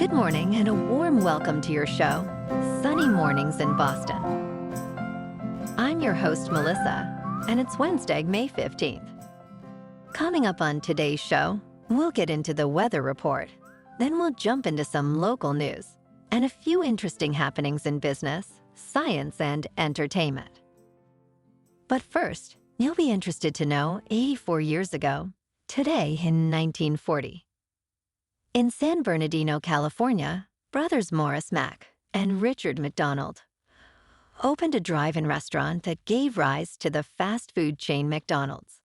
Good morning and a warm welcome to your show, Sunny Mornings in Boston. I'm your host, Melissa, and it's Wednesday, May 15th. Coming up on today's show, we'll get into the weather report. Then we'll jump into some local news and a few interesting happenings in business, science, and entertainment. But first, you'll be interested to know 84 years ago, today in 1940. In San Bernardino, California, brothers Morris Mack and Richard McDonald opened a drive-in restaurant that gave rise to the fast food chain McDonald's.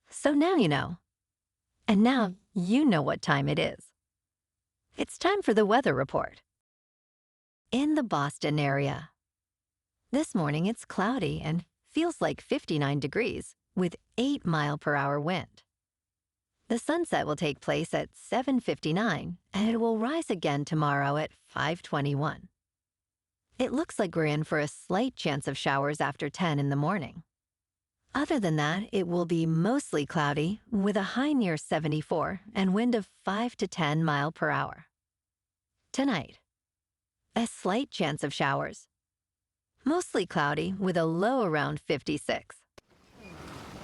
So now you know. And now you know what time it is. It's time for the weather report. In the Boston area. This morning it's cloudy and feels like 59 degrees with 8-mile-per-hour wind. The sunset will take place at 7:59, and it will rise again tomorrow at 5:21. It looks like we're in for a slight chance of showers after 10 in the morning. Other than that, it will be mostly cloudy with a high near 74 and wind of 5 to 10 miles per hour. Tonight, a slight chance of showers. Mostly cloudy with a low around 56.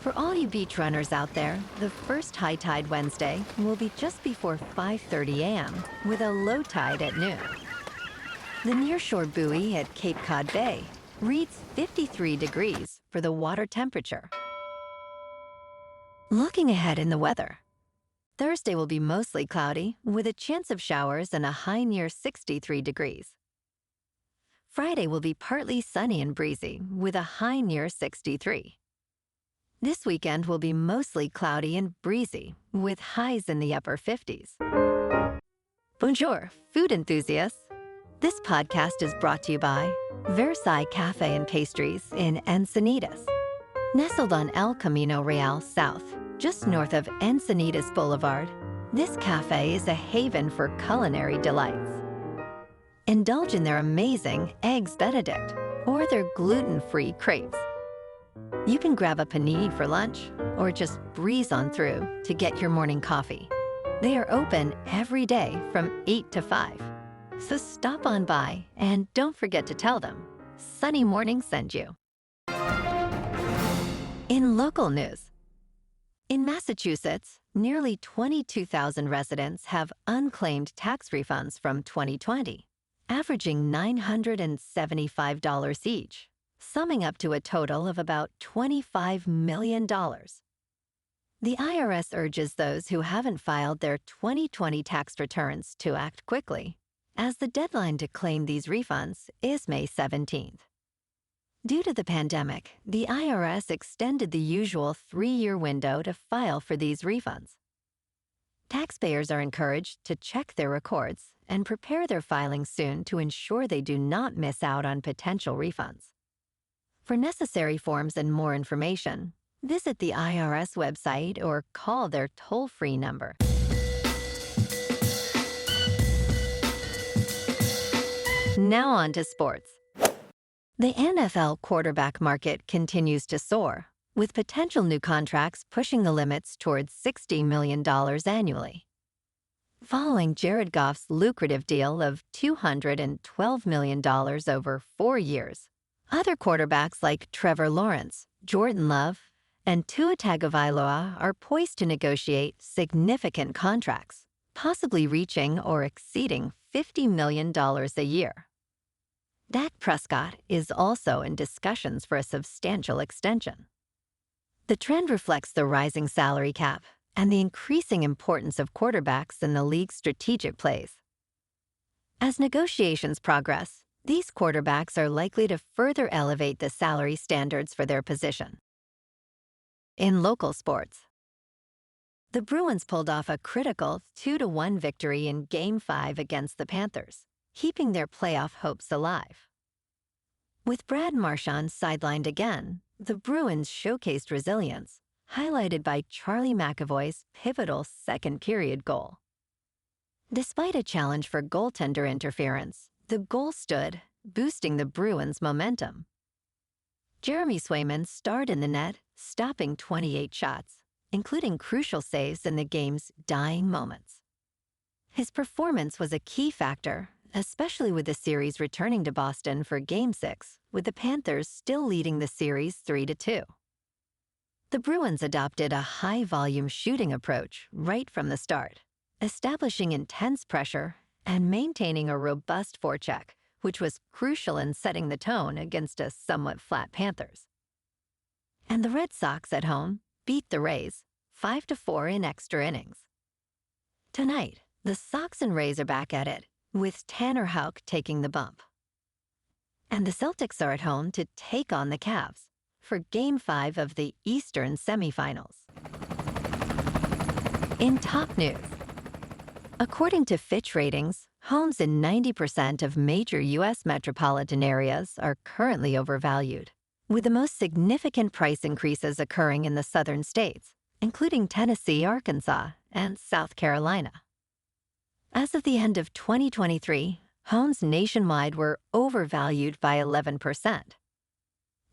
For all you beach runners out there, the first high tide Wednesday will be just before 5:30 a.m. with a low tide at noon. The nearshore buoy at Cape Cod Bay reads 53 degrees for the water temperature. Looking ahead in the weather. Thursday will be mostly cloudy with a chance of showers and a high near 63 degrees. Friday will be partly sunny and breezy with a high near 63. This weekend will be mostly cloudy and breezy, with highs in the upper 50s. Bonjour, food enthusiasts. This podcast is brought to you by Versailles Cafe and Pastries in Encinitas. Nestled on El Camino Real South, just north of Encinitas Boulevard, this cafe is a haven for culinary delights. Indulge in their amazing Eggs Benedict or their gluten-free crepes. You can grab a panini for lunch or just breeze on through to get your morning coffee. They are open every day from 8 to 5. So stop on by and don't forget to tell them Sunny Morning sent you. In local news. In Massachusetts, nearly 22,000 residents have unclaimed tax refunds from 2020, averaging $975 each, summing up to a total of about $25 million. The IRS urges those who haven't filed their 2020 tax returns to act quickly, as the deadline to claim these refunds is May 17th. Due to the pandemic, the IRS extended the usual 3-year window to file for these refunds. Taxpayers are encouraged to check their records and prepare their filings soon to ensure they do not miss out on potential refunds. For necessary forms and more information, visit the IRS website or call their toll-free number. Now on to sports. The NFL quarterback market continues to soar, with potential new contracts pushing the limits towards $60 million annually. Following Jared Goff's lucrative deal of $212 million over 4 years, other quarterbacks like Trevor Lawrence, Jordan Love, and Tua Tagovailoa are poised to negotiate significant contracts, possibly reaching or exceeding $50 million a year. Dak Prescott is also in discussions for a substantial extension. The trend reflects the rising salary cap and the increasing importance of quarterbacks in the league's strategic plays. As negotiations progress, these quarterbacks are likely to further elevate the salary standards for their position. In local sports, the Bruins pulled off a critical 2-1 victory in Game 5 against the Panthers, keeping their playoff hopes alive. With Brad Marchand sidelined again, the Bruins showcased resilience, highlighted by Charlie McAvoy's pivotal second-period goal. Despite a challenge for goaltender interference, the goal stood, boosting the Bruins' momentum. Jeremy Swayman starred in the net, stopping 28 shots, including crucial saves in the game's dying moments. His performance was a key factor, especially with the series returning to Boston for Game 6, with the Panthers still leading the series 3-2. The Bruins adopted a high-volume shooting approach right from the start, establishing intense pressure and maintaining a robust forecheck, which was crucial in setting the tone against a somewhat flat Panthers. And the Red Sox at home beat the Rays 5-4 in extra innings. Tonight, the Sox and Rays are back at it, with Tanner Houck taking the bump. And the Celtics are at home to take on the Cavs for Game 5 of the Eastern semifinals. In top news, according to Fitch Ratings, homes in 90% of major U.S. metropolitan areas are currently overvalued, with the most significant price increases occurring in the southern states, including Tennessee, Arkansas, and South Carolina. As of the end of 2023, homes nationwide were overvalued by 11%.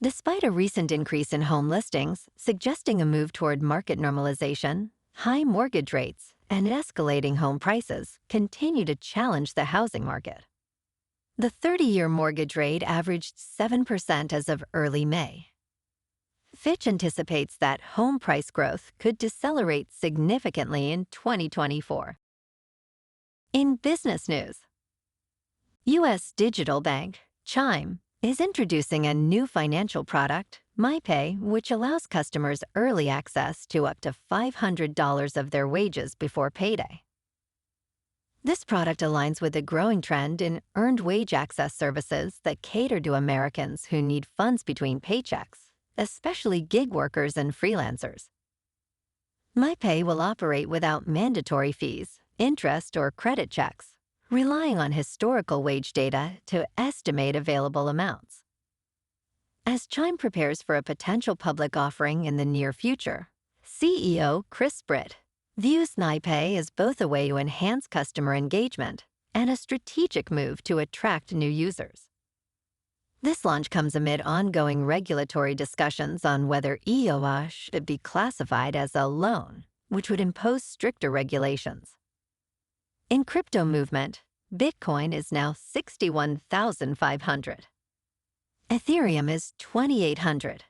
Despite a recent increase in home listings, suggesting a move toward market normalization, high mortgage rates and escalating home prices continue to challenge the housing market. The 30-year mortgage rate averaged 7% as of early May. Fitch anticipates that home price growth could decelerate significantly in 2024. In business news, U.S. digital bank Chime is introducing a new financial product, MyPay, which allows customers early access to up to $500 of their wages before payday. This product aligns with a growing trend in earned wage access services that cater to Americans who need funds between paychecks, especially gig workers and freelancers. MyPay will operate without mandatory fees, interest, or credit checks, relying on historical wage data to estimate available amounts. As Chime prepares for a potential public offering in the near future, CEO Chris Britt views MyPay as both a way to enhance customer engagement and a strategic move to attract new users. This launch comes amid ongoing regulatory discussions on whether EOA should be classified as a loan, which would impose stricter regulations. In crypto movement, Bitcoin is now 61,500. Ethereum is 2,800.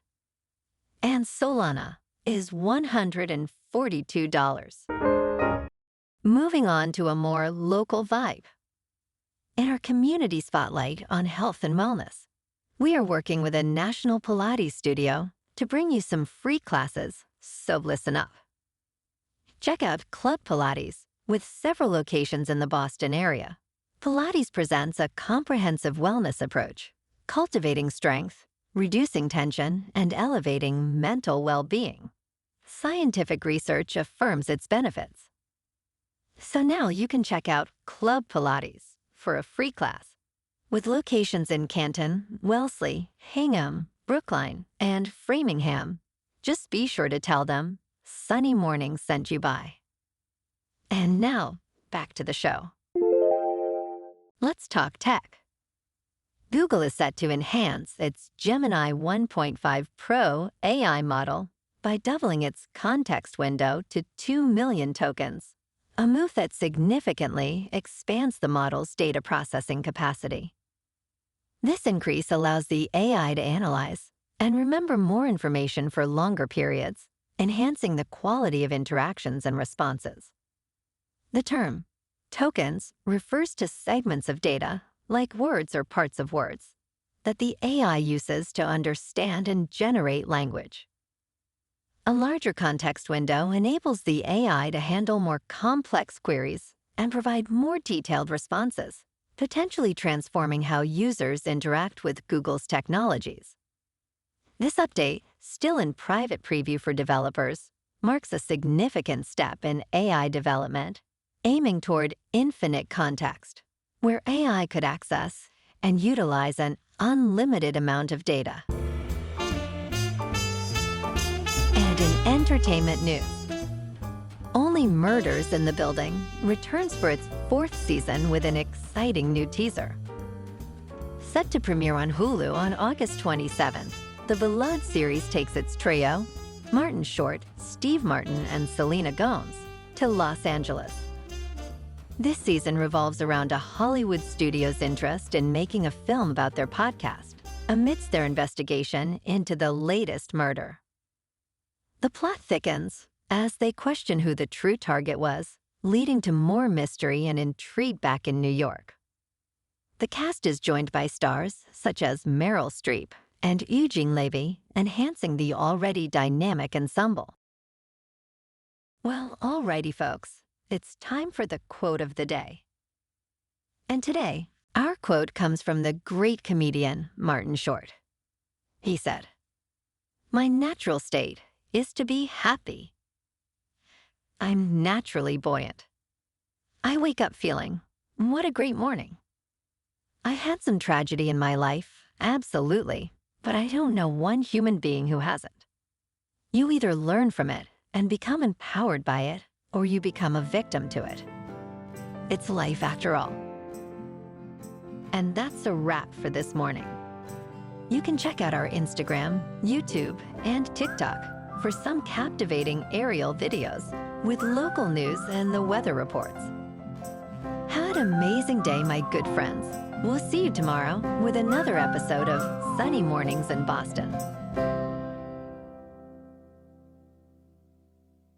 And Solana is $142. Moving on to a more local vibe. In our community spotlight on health and wellness, we are working with a national Pilates studio to bring you some free classes, so listen up. Check out Club Pilates, with several locations in the Boston area. Pilates presents a comprehensive wellness approach, cultivating strength, reducing tension, and elevating mental well-being. Scientific research affirms its benefits. So now you can check out Club Pilates for a free class, with locations in Canton, Wellesley, Hingham, Brookline, and Framingham. Just be sure to tell them Sunny Mornings sent you by. And now, back to the show. Let's talk tech. Google is set to enhance its Gemini 1.5 Pro AI model by doubling its context window to 2 million tokens, a move that significantly expands the model's data processing capacity. This increase allows the AI to analyze and remember more information for longer periods, enhancing the quality of interactions and responses. The term tokens refers to segments of data, like words or parts of words, that the AI uses to understand and generate language. A larger context window enables the AI to handle more complex queries and provide more detailed responses, potentially transforming how users interact with Google's technologies. This update, still in private preview for developers, marks a significant step in AI development, aiming toward infinite context, where AI could access and utilize an unlimited amount of data. And in entertainment news, Only Murders in the Building returns for its 4th season with an exciting new teaser. Set to premiere on Hulu on August 27th, the beloved series takes its trio, Martin Short, Steve Martin, and Selena Gomez, to Los Angeles. This season revolves around a Hollywood studio's interest in making a film about their podcast amidst their investigation into the latest murder. The plot thickens as they question who the true target was, leading to more mystery and intrigue back in New York. The cast is joined by stars such as Meryl Streep and Eugene Levy, enhancing the already dynamic ensemble. Well, alrighty, folks, it's time for the quote of the day. And today, our quote comes from the great comedian Martin Short. He said, "My natural state is to be happy. I'm naturally buoyant. I wake up feeling, what a great morning. I had some tragedy in my life, absolutely, but I don't know one human being who hasn't. You either learn from it and become empowered by it, or you become a victim to it. It's life after all." And that's a wrap for this morning. You can check out our Instagram, YouTube, and TikTok for some captivating aerial videos with local news and the weather reports. Have an amazing day, my good friends. We'll see you tomorrow with another episode of Sunny Mornings in Boston.